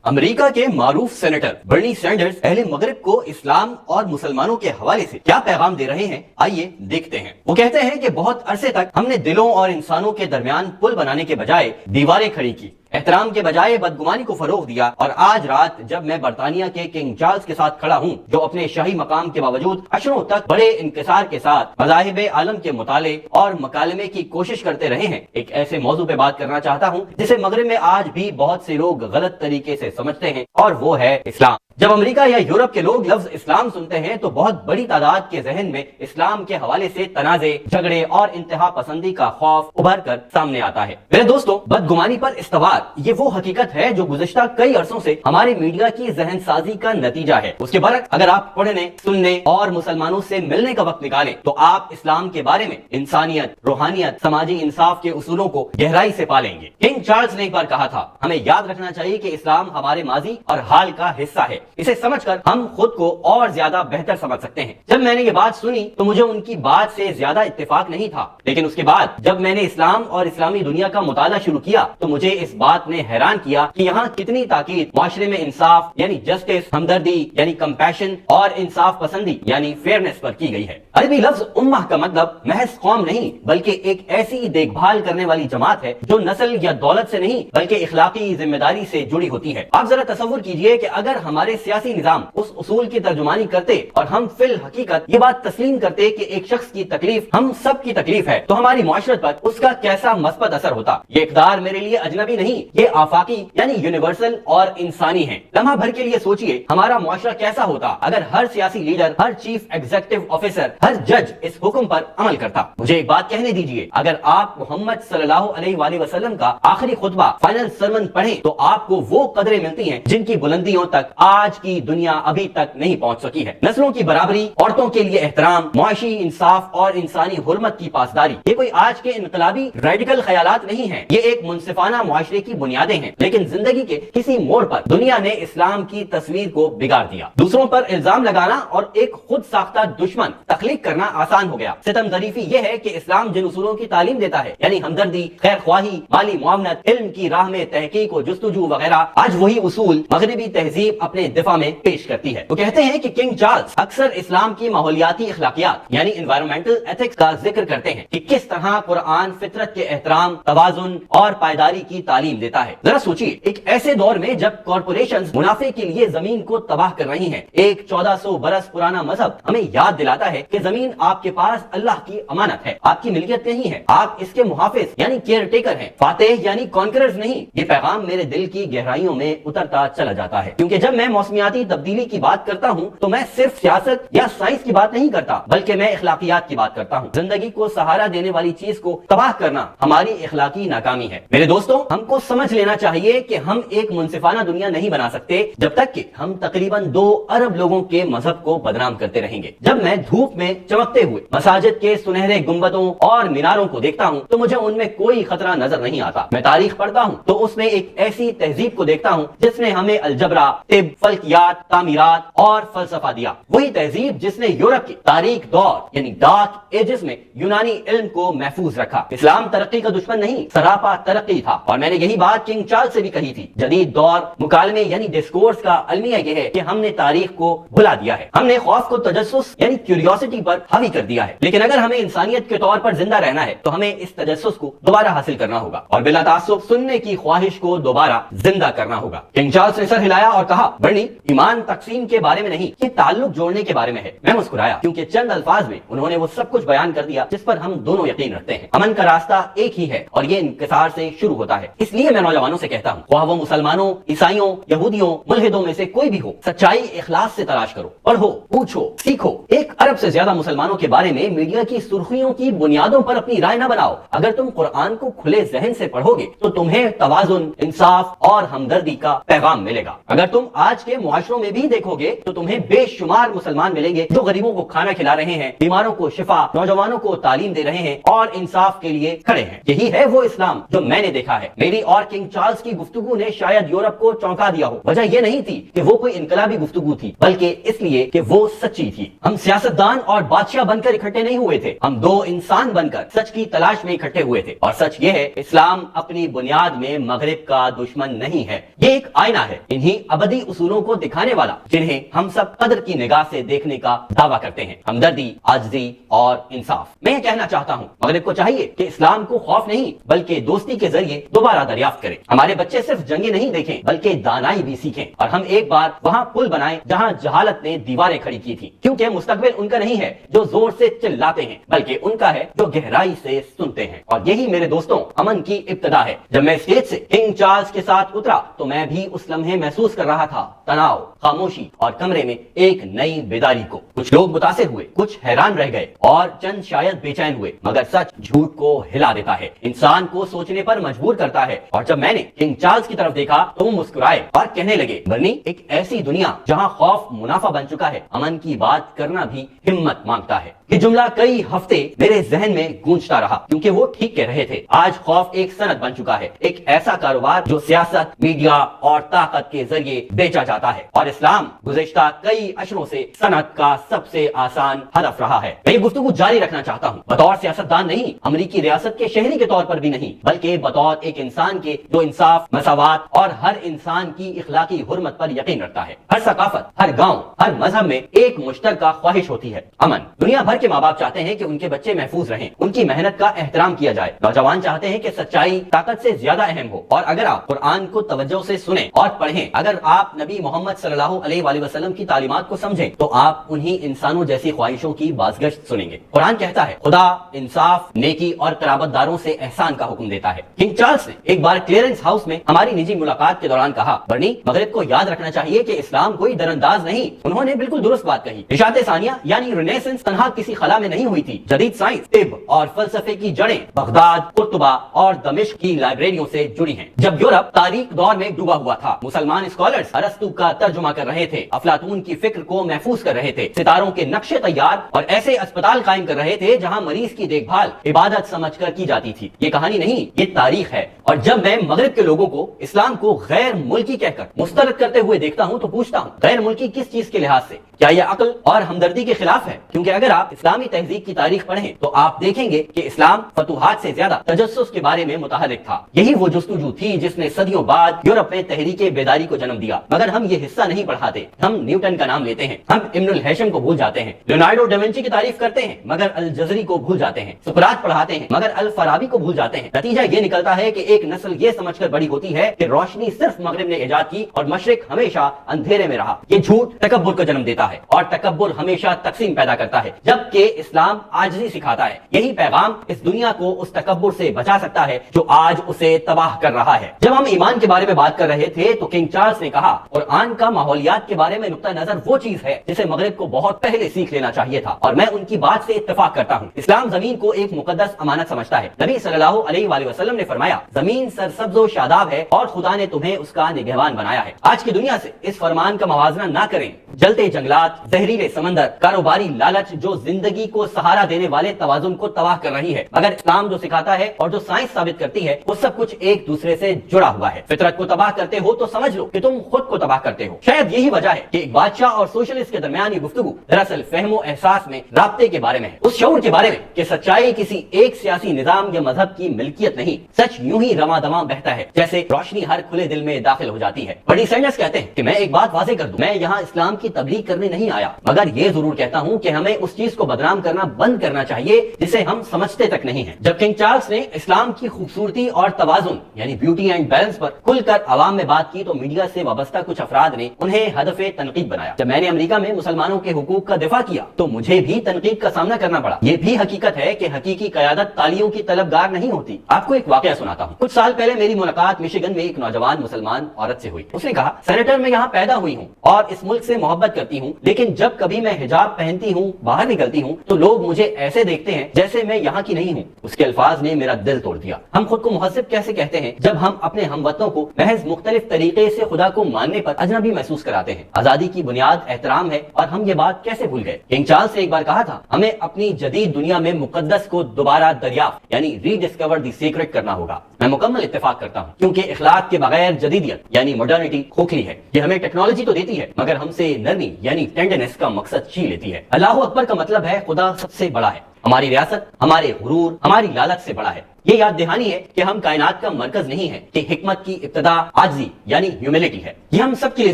امریکہ کے معروف سینیٹر برنی سینڈرز اہل مغرب کو اسلام اور مسلمانوں کے حوالے سے کیا پیغام دے رہے ہیں، آئیے دیکھتے ہیں۔ وہ کہتے ہیں کہ بہت عرصے تک ہم نے دلوں اور انسانوں کے درمیان پل بنانے کے بجائے دیواریں کھڑی کی، احترام کے بجائے بدگمانی کو فروغ دیا، اور آج رات جب میں برطانیہ کے کنگ چارلز کے ساتھ کھڑا ہوں جو اپنے شاہی مقام کے باوجود عشروں تک بڑے انکسار کے ساتھ مذاہب عالم کے مطالعے اور مکالمے کی کوشش کرتے رہے ہیں، ایک ایسے موضوع پہ بات کرنا چاہتا ہوں جسے مغرب میں آج بھی بہت سے لوگ غلط طریقے سے سمجھتے ہیں، اور وہ ہے اسلام۔ جب امریکہ یا یورپ کے لوگ لفظ اسلام سنتے ہیں تو بہت بڑی تعداد کے ذہن میں اسلام کے حوالے سے تنازع، جھگڑے اور انتہا پسندی کا خوف ابھر کر سامنے آتا ہے۔ میرے دوستو، بدگمانی پر استوار یہ وہ حقیقت ہے جو گزشتہ کئی عرصوں سے ہمارے میڈیا کی ذہن سازی کا نتیجہ ہے۔ اس کے برعکس اگر آپ پڑھنے، سننے اور مسلمانوں سے ملنے کا وقت نکالیں تو آپ اسلام کے بارے میں انسانیت، روحانیت، سماجی انصاف کے اصولوں کو گہرائی سے پالیں گے۔ کنگ چارلز نے ایک بار کہا تھا، ہمیں یاد رکھنا چاہیے کہ اسلام ہمارے ماضی اور حال کا حصہ ہے، اسے سمجھ کر ہم خود کو اور زیادہ بہتر سمجھ سکتے ہیں۔ جب میں نے یہ بات سنی تو مجھے ان کی بات سے زیادہ اتفاق نہیں تھا، لیکن اس کے بعد جب میں نے اسلام اور اسلامی دنیا کا مطالعہ شروع کیا تو مجھے اس بات نے حیران کیا کہ یہاں کتنی تاکید معاشرے میں انصاف یعنی جسٹس، ہمدردی یعنی کمپیشن اور انصاف پسندی یعنی فیئرنیس پر کی گئی ہے۔ عربی لفظ امہ کا مطلب محض قوم نہیں بلکہ ایک ایسی دیکھ بھال کرنے والی جماعت ہے جو نسل یا دولت سے نہیں بلکہ اخلاقی ذمہ داری سے جڑی ہوتی ہے۔ آپ ذرا تصور کیجئے کہ اگر ہمارے سیاسی نظام اس اصول کی ترجمانی کرتے اور ہم فی الحقیقت یہ بات تسلیم کرتے کہ ایک شخص کی تکلیف ہم سب کی تکلیف ہے تو ہماری معاشرت پر اس کا کیسا مثبت اثر ہوتا۔ یہ اقدار میرے لیے اجنبی نہیں، یہ آفاقی یعنی یونیورسل اور انسانی ہے۔ لمحہ بھر کے لیے سوچئے ہمارا معاشرہ کیسا ہوتا اگر ہر سیاسی لیڈر، ہر چیف ایگزیکٹو آفیسر، ہر جج اس حکم پر عمل کرتا۔ مجھے ایک بات کہنے دیجئے، اگر آپ محمد صلی اللہ علیہ وآلہ وسلم کا آخری خطبہ، فائنل سرمن پڑھیں تو آپ کو وہ قدریں ملتی ہیں جن کی بلندیوں تک آج کی دنیا ابھی تک نہیں پہنچ سکی ہے۔ نسلوں کی برابری، عورتوں کے لیے احترام، معاشی انصاف اور انسانی حرمت کی پاسداری، یہ کوئی آج کے انقلابی ریڈیکل خیالات نہیں ہیں، یہ ایک منصفانہ معاشرے کی بنیادیں ہیں۔ لیکن زندگی کے کسی موڑ پر دنیا نے اسلام کی تصویر کو بگاڑ دیا۔ دوسروں پر الزام لگانا اور ایک خود ساختہ دشمن تخلیق کرنا آسان ہو گیا۔ ستم ظریفی یہ ہے کہ اسلام جن اصولوں کی تعلیم دیتا ہے یعنی ہمدردی، خیر خواہی، مالی معاونت، علم کی راہ میں تحقیق و جستجو وغیرہ، آج وہی اصول مغربی تہذیب اپنے دفاع میں پیش کرتی ہے۔ وہ کہتے ہیں کہ کنگ چارلز اکثر اسلام کی ماحولیاتی اخلاقیات یعنی انوائرمنٹل ایتھکس کا ذکر کرتے ہیں کہ کس طرح قرآن فطرت کے احترام، توازن اور پائیداری کی تعلیم دیتا ہے۔ ذرا سوچئے، ایک ایسے دور میں جب کارپوریشنز منافع کے لیے زمین کو تباہ کر رہی ہیں، ایک 1400 برس پرانا مذہب ہمیں یاد دلاتا ہے کہ زمین آپ کے پاس اللہ کی امانت ہے، آپ کی ملکیت نہیں ہے، آپ اس کے محافظ یعنی کیئر ٹیکر ہیں، فاتح یعنی کانکررز نہیں۔ یہ پیغام میرے دل کی گہرائیوں میں اترتا چلا جاتا ہے، کیونکہ جب میں موسمیاتی تبدیلی کی بات کرتا ہوں تو میں صرف سیاست یا سائنس کی بات نہیں کرتا بلکہ میں اخلاقیات کی بات کرتا ہوں۔ زندگی کو سہارا دینے والی چیز کو تباہ کرنا ہماری اخلاقی ناکامی ہے۔ میرے دوستوں، ہم کو سمجھ لینا چاہیے کہ ہم ایک منصفانہ دنیا نہیں بنا سکتے جب تک کہ ہم تقریباً 2 ارب لوگوں کے مذہب کو بدنام کرتے رہیں گے۔ جب میں دھوپ میں چمکتے ہوئے مساجد کے سنہرے گنبدوں اور میناروں کو دیکھتا ہوں تو مجھے ان میں کوئی خطرہ نظر نہیں آتا۔ میں تاریخ پڑھتا ہوں تو اس میں ایک ایسی تہذیب کو دیکھتا ہوں جس نے ہمیں الجبرا، طب، فلکیات، تعمیرات اور فلسفہ دیا، وہی تہذیب جس نے یورپ کے تاریک دور یعنی ڈارک ایجز میں یونانی علم کو محفوظ رکھا۔ اسلام ترقی کا دشمن نہیں، سراپا ترقی تھا، اور میں نے یہی بات کنگ چارلز سے بھی کہی تھی۔ جدید دور مکالمے یعنی ڈسکورس کا المیہ یہ ہے کہ ہم نے تاریخ کو بھلا دیا ہے، ہم نے خوف کو تجسس یعنی کیوریوسٹی پر حاوی کر دیا ہے، لیکن اگر ہمیں انسانیت کے طور پر زندہ رہنا ہے تو ہمیں اس تجسس کو دوبارہ حاصل کرنا ہوگا اور بلا تعصب سننے کی خواہش کو دوبارہ زندہ کرنا ہوگا۔ کنگ چارلز نے سر ہلایا اور کہا، برنی، ایمان تقسیم کے بارے میں نہیں، یہ تعلق جوڑنے کے بارے میں ہے۔ میں مسکرایا کیونکہ چند الفاظ میں انہوں نے وہ سب کچھ بیان کر دیا جس پر ہم دونوں یقین رکھتے ہیں۔ امن کا راستہ ایک ہی ہے اور یہ انکسار سے شروع ہوتا ہے۔ اس لیے میں نوجوانوں سے کہتا ہوں، خواہ وہ مسلمانوں، عیسائیوں، یہودیوں، ملحدوں میں سے کوئی بھی ہو، سچائی اخلاص سے تلاش کرو، پڑھو، پوچھو، سیکھو۔ 1 ارب سے زیادہ مسلمانوں کے بارے میں میڈیا کی سرخیوں کی بنیادوں پر اپنی رائے نہ بناؤ۔ اگر تم قرآن کو کھلے ذہن سے پڑھو گے تو تمہیں توازن، انصاف اور ہمدردی کا پیغام ملے گا۔ اگر تم آج کے معاشروں میں بھی دیکھو گے تو تمہیں بے شمار مسلمان ملیں گے جو غریبوں کو کھانا کھلا رہے ہیں، بیماروں کو شفا، نوجوانوں کو تعلیم دے رہے ہیں اور انصاف کے لیے کھڑے ہیں۔ یہی ہے وہ اسلام جو میں نے دیکھا ہے۔ میری اور کنگ چارلز کی گفتگو نے شاید یورپ کو چونکا دیا ہو۔ وجہ یہ نہیں تھی کہ وہ کوئی انقلابی گفتگو تھی، بلکہ اس لیے کہ وہ سچی تھی۔ ہم سیاستدان اور بادشاہ بن کر اکٹھے نہیں ہوئے تھے، ہم دو انسان بن کر سچ کی تلاش میں اکٹھے ہوئے تھے۔ اور سچ یہ ہے، اسلام اپنی بنیاد میں مغرب کا دشمن نہیں ہے، یہ ایک آئینہ ہے، انہی ابدی اصولوں کو دکھانے والا جنہیں ہم سب قدر کی نگاہ سے دیکھنے کا دعویٰ کرتے ہیں: ہمدردی، عاجزی اور انصاف۔ میں یہ کہنا چاہتا ہوں، مغرب کو چاہیے کہ اسلام کو خوف نہیں بلکہ دوستی کے ذریعے دوبارہ دریافت کرے۔ ہمارے بچے صرف جنگیں نہیں دیکھیں بلکہ دانائی بھی سیکھیں، اور ہم ایک بار وہاں پل بنائیں جہاں جہالت نے دیواریں کھڑی کی تھی، کیونکہ مستقبل ان کا نہیں ہے جو زور سے چلاتے ہیں، بلکہ ان کا ہے جو گہرائی سے سنتے ہیں۔ اور یہی میرے دوستوں امن کی ابتدا ہے۔ جب میں اسٹیج سے کنگ چارلز کے ساتھ اترا تو میں بھی اس لمحے محسوس کر رہا تھا تناؤ، خاموشی اور کمرے میں ایک نئی بیداری کو۔ کچھ لوگ متاثر ہوئے، کچھ حیران رہ گئے اور چند شاید بے چین ہوئے، مگر سچ جھوٹ کو ہلا دیتا ہے، انسان کو سوچنے پر مجبور کرتا ہے۔ اور جب میں نے کنگ چارلز کی طرف دیکھا تو وہ مسکرائے اور کہنے لگے: برنی، ایک ایسی دنیا جہاں خوف منافع بن چکا ہے، امن کی بات کرنا بھی ہمت مانگتا ہے۔ یہ جملہ کئی ہفتے میرے ذہن میں گونجتا رہا، کیونکہ وہ ٹھیک کہہ رہے تھے۔ آج خوف ایک صنعت بن چکا ہے، ایک ایسا کاروبار جو سیاست، میڈیا اور طاقت کے ذریعے بیچا جاتا ہے، اور اسلام گزشتہ کئی عشروں سے صنعت کا سب سے آسان ہدف رہا ہے۔ میں یہ گفتگو جاری رکھنا چاہتا ہوں، بطور سیاستدان نہیں، امریکی ریاست کے شہری کے طور پر بھی نہیں، بلکہ بطور ایک انسان کے جو انصاف، مساوات اور ہر انسان کی اخلاقی حرمت پر یقین رکھتا ہے۔ ہر ثقافت، ہر گاؤں، ہر مذہب میں ایک مشترکہ خواہش ہوتی ہے: امن۔ دنیا بھر کے ماں باپ چاہتے ہیں کہ ان کے بچے محفوظ رہیں، ان کی محنت کا احترام کیا جائے۔ نوجوان چاہتے ہیں کہ سچائی طاقت سے زیادہ اہم ہو۔ اور اگر آپ قرآن کو توجہ سے سنیں اور پڑھیں، اگر آپ نبی محمد صلی اللہ علیہ وآلہ وسلم کی تعلیمات کو سمجھیں، تو آپ انہی انسانوں جیسی خواہشوں کی بازگشت سنیں گے۔ قرآن کہتا ہے خدا انصاف، نیکی اور قرابت داروں سے احسان کا حکم دیتا ہے۔ کنگ چارلز نے ایک بار کلیئرنس ہاؤس میں ہماری نجی ملاقات کے دوران کہا: برنی، مغرب کو یاد رکھنا چاہیے کہ اسلام کوئی درانداز نہیں۔ انہوں نے بالکل درست بات کہی۔ اشاعت ثانیہ یعنی رینیسنس تنہا کسی خلا میں نہیں ہوئی تھی۔ جدید سائنس، طب اور فلسفے کی جڑیں بغداد، قرطبہ اور دمشق کی لائبریریوں سے جڑی ہیں۔ جب یورپ تاریخ دور میں ڈوبا ہوا تھا، مسلمان اسکالرز ارسطو کا ترجمہ کر رہے تھے، افلاطون کی فکر کو محفوظ کر رہے تھے، ستاروں کے نقشے تیار اور ایسے اسپتال قائم کر رہے تھے جہاں مریض کی دیکھ بھال عبادت سمجھ کر کی جاتی تھی۔ یہ کہانی نہیں، یہ تاریخ ہے۔ اور جب میں مغرب کے لوگوں کو اسلام کو غیر ملکی کہہ کر مسترد کرتے ہوئے دیکھتا ہوں تو پوچھتا ہوں: غیر ملکی کس چیز کے لحاظ سے؟ کیا یہ عقل اور ہمدردی کے خلاف ہے؟ کیونکہ اگر آپ اسلامی تہذیب کی تاریخ پڑھیں تو آپ دیکھیں گے کہ اسلام فتوحات سے زیادہ تجسس کے بارے میں متحرک تھا۔ یہی وہ جستجو تھی جس نے صدیوں بعد یورپ میں تحریک بیداری کو جنم دیا۔ مگر ہم یہ حصہ نہیں پڑھاتے، ہم نیوٹن کا نام لیتے ہیں، ہم ابن الہیثم کو بھول جاتے ہیں، لیونارڈو ڈاونچی کی تعریف کرتے ہیں مگر الجزری کو بھول جاتے ہیں، سقراط پڑھاتے ہیں مگر الفارابی کو بھول جاتے ہیں۔ نتیجہ یہ نکلتا ہے کہ ایک نسل یہ سمجھ کر بڑی ہوتی ہے کہ روشنی صرف مغرب نے ایجاد کی اور مشرق ہمیشہ اندھیرے میں رہا۔ یہ جھوٹ تکبر کو جنم دیتا ہے اور تکبر ہمیشہ تقسیم پیدا کرتا ہے، جبکہ اسلام عاجزی سکھاتا ہے۔ یہی پیغام اس دنیا کو اس تکبر سے بچا سکتا ہے جو آج اسے تباہ کر رہا ہے۔ جب ہم ایمان کے بارے میں بات کر رہے تھے تو کنگ چارلز نے کہا: قرآن کا ماحولیات کے بارے میں نقطہ نظر وہ چیز ہے جسے مغرب کو بہت پہلے سیکھ لینا چاہیے تھا، اور میں ان کی بات سے اتفاق کرتا ہوں۔ اسلام زمین کو ایک مقدس امانت سمجھتا ہے۔ نبی صلی اللہ علیہ وآلہ وسلم نے فرمایا: زمین سرسبز و شاداب ہے اور خدا نے تمہیں اس کا نگہبان بنایا ہے۔ آج کی دنیا سے اس فرمان کا موازنہ نہ کریں۔ جلتے جنگلات، زہریلے سمندر، کاروباری لالچ جو زندگی کو سہارا دینے والے توازن کو تباہ کر رہی ہے، مگر اسلام جو سکھاتا ہے اور جو سائنس ثابت کرتی ہے وہ سب کچھ ایک دوسرے سے جڑا ہوا ہے۔ فطرت کو تباہ کرتے ہو تو سمجھ لو کہ تم خود کو تباہ کرتے ہو۔ شاید یہی وجہ ہے کہ ایک بادشاہ اور سوشلسٹ کے درمیان یہ گفتگو دراصل فہم و احساس میں رابطے کے بارے میں ہے، اس شعور کے بارے میں کہ سچائی کسی ایک سیاسی نظام یا مذہب کی ملکیت نہیں، سچ یوں ہی رواں دواں بہتا ہے جیسے روشنی ہر کھلے دل میں داخل ہو جاتی ہے۔ برنی سینڈرز کہتے ہیں کہ میں ایک بات واضح کر دوں، میں یہاں اسلام کی تبلیغ کرنے نہیں آیا، مگر یہ ضرور کہتا ہوں کہ ہمیں اس چیز کو بدنام کرنا بند کرنا چاہیے جسے ہم سمجھتے تک نہیں ہیں۔ جب کنگ چارلز نے اسلام کی خوبصورتی اور توازن یعنی بیوٹی اینڈ بیلنس پر کھل کر عوام میں بات کی تو میڈیا سے وابستہ کچھ افراد نے انہیں ہدف تنقید بنایا۔ جب میں نے امریکہ میں مسلمانوں کے حقوق کا دفاع کیا تو مجھے بھی تنقید کا سامنا کرنا پڑا۔ یہ بھی حقیقت ہے کہ حقیقی قیادت تالیوں کی طلبگار نہیں ہوتی۔ آپ کو ایک واقعہ سناتا ہوں۔ کچھ سال پہلے میری ملاقات مشیگن میں ایک نوجوان مسلمان عورت سے ہوئی۔ اس نے کہا: سینیٹر میں یہاں پیدا ہوئی ہوں اور اس ملک سے محبت محبت کرتی ہوں, لیکن جب کبھی میں حجاب پہنتی ہوں, باہر نکلتی ہوں, تو لوگ مجھے ایسے دیکھتے ہیں جیسے میں یہاں کی نہیں ہوں. اس کے الفاظ نے میرا دل توڑ دیا. ہم خود کو مہذب کیسے کہتے ہیں جب ہم اپنے ہم وطنوں کو محض مختلف طریقے سے خدا کو ماننے پر اجنبی محسوس کراتے ہیں؟ آزادی کی بنیاد احترام ہے, اور ہم یہ بات کیسے بھول گئے؟ کنگ چارلس نے ایک بار کہا تھا, ہمیں اپنی جدید دنیا میں مقدس کو دوبارہ دریافت یعنی ری ڈسکور دی سیکرٹ کرنا ہوگا. میں مکمل اتفاق کرتا ہوں, کیونکہ اخلاق کے بغیر جدیدیت یعنی ماڈرنٹی کھوکھلی ہے. یہ ہمیں ٹیکنالوجی تو دیتی ہے, مگر ہم سے نرمی یعنی ٹینڈرنس کا مقصد چھین لیتی ہے. اللہ اکبر کا مطلب ہے خدا سب سے بڑا ہے. ہماری ریاست, ہمارے غرور, ہماری لالچ سے بڑا ہے. یہ یاد دہانی ہے کہ ہم کائنات کا مرکز نہیں ہے, کہ حکمت کی ابتدا عاجزی یعنی ہیوملٹی ہے. یہ ہم سب کے لیے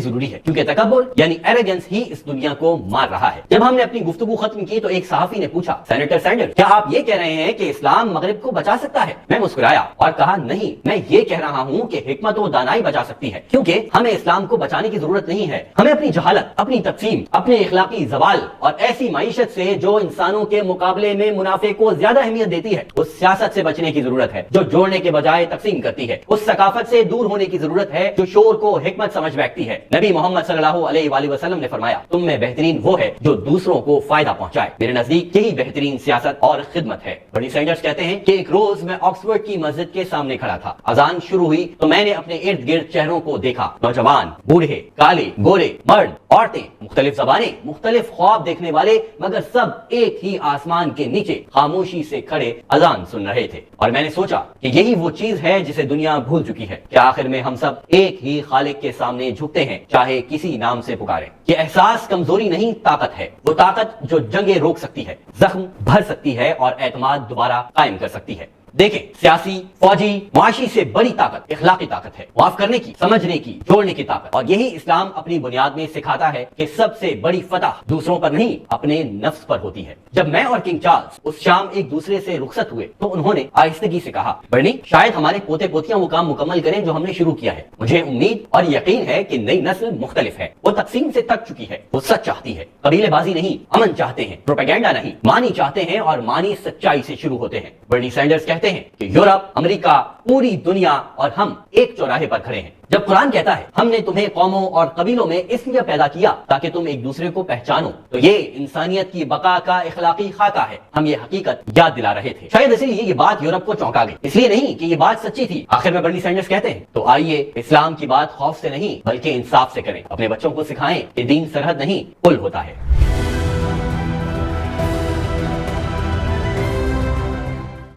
ضروری ہے, کیونکہ تکبر یعنی ایروگنس ہی اس دنیا کو مار رہا ہے. جب ہم نے اپنی گفتگو ختم کی تو ایک صحافی نے پوچھا, سینیٹر سینڈرز, کیا آپ یہ کہہ رہے ہیں کہ اسلام مغرب کو بچا سکتا ہے؟ میں مسکرایا اور کہا, نہیں, میں یہ کہہ رہا ہوں کہ حکمت و دانائی بچا سکتی ہے, کیونکہ ہمیں اسلام کو بچانے کی ضرورت نہیں ہے. ہمیں اپنی جہالت, اپنی تقسیم, اپنے اخلاقی زوال اور ایسی معیشت سے جو انسانوں کے مقابلے میں منافع کو زیادہ اہمیت دیتی ہے, اس سیاست سے بچنے کی ضرورت ہے جو جوڑنے کے بجائے تقسیم کرتی ہے. اس ثقافت سے دور ہونے کی ضرورت ہے جو شور کو حکمت سمجھ بیٹھتی ہے. نبی محمد صلی اللہ علیہ وآلہ وسلم نے فرمایا, تم میں بہترین وہ ہے جو دوسروں کو فائدہ پہنچائے. میرے نزدیک یہی بہترین سیاست اور خدمت ہے. برنی سینڈرز کہتے ہیں کہ ایک روز میں آکسفورڈ کی مسجد کے سامنے کھڑا تھا. اذان شروع ہوئی تو میں نے اپنے ارد گرد چہروں کو دیکھا, نوجوان, بوڑھے, کالے, گورے, مرد, عورتیں, مختلف زبانیں, مختلف خواب دیکھنے والے, مگر سب ایک ہی آسمان کے نیچے خاموشی سے کھڑے اذان سن رہے تھے. اور میں نے سوچا کہ یہی وہ چیز ہے جسے دنیا بھول چکی ہے, کہ آخر میں ہم سب ایک ہی خالق کے سامنے جھکتے ہیں, چاہے کسی نام سے پکاریں. یہ احساس کمزوری نہیں, طاقت ہے. وہ طاقت جو جنگیں روک سکتی ہے, زخم بھر سکتی ہے اور اعتماد دوبارہ قائم کر سکتی ہے. دیکھیں, سیاسی, فوجی, معاشی سے بڑی طاقت اخلاقی طاقت ہے, معاف کرنے کی, سمجھنے کی, جوڑنے کی طاقت. اور یہی اسلام اپنی بنیاد میں سکھاتا ہے کہ سب سے بڑی فتح دوسروں پر نہیں, اپنے نفس پر ہوتی ہے. جب میں اور کنگ چارلس اس شام ایک دوسرے سے رخصت ہوئے تو انہوں نے آہستگی سے کہا, برنی, شاید ہمارے پوتے پوتیاں وہ کام مکمل کریں جو ہم نے شروع کیا ہے. مجھے امید اور یقین ہے کہ نئی نسل مختلف ہے, وہ تقسیم سے تک چکی ہے, وہ سچ چاہتی ہے, قبیلے بازی نہیں, امن چاہتے ہیں, پروپیگنڈا نہیں, مانی چاہتے ہیں, اور مانی سچائی سے شروع ہوتے ہیں. برنی سینڈرز کہتے ہیں کہ یورپ, امریکہ, پوری دنیا اور ہم ایک چوراہے پر کھڑے ہیں. جب قرآن کہتا ہے ہم نے تمہیں قوموں اور قبیلوں میں اس لیے پیدا کیا تاکہ تم ایک دوسرے کو پہچانو, تو یہ انسانیت کی بقا کا اخلاقی خاکہ ہے. ہم یہ حقیقت یاد دلا رہے تھے. شاید اسی لیے یہ بات یورپ کو چونکا گئی, اس لیے نہیں کہ یہ بات سچی تھی. آخر میں برنی سینڈرز کہتے ہیں, تو آئیے اسلام کی بات خوف سے نہیں بلکہ انصاف سے کریں. اپنے بچوں کو سکھائیں کہ دین سرحد نہیں, پل ہوتا ہے.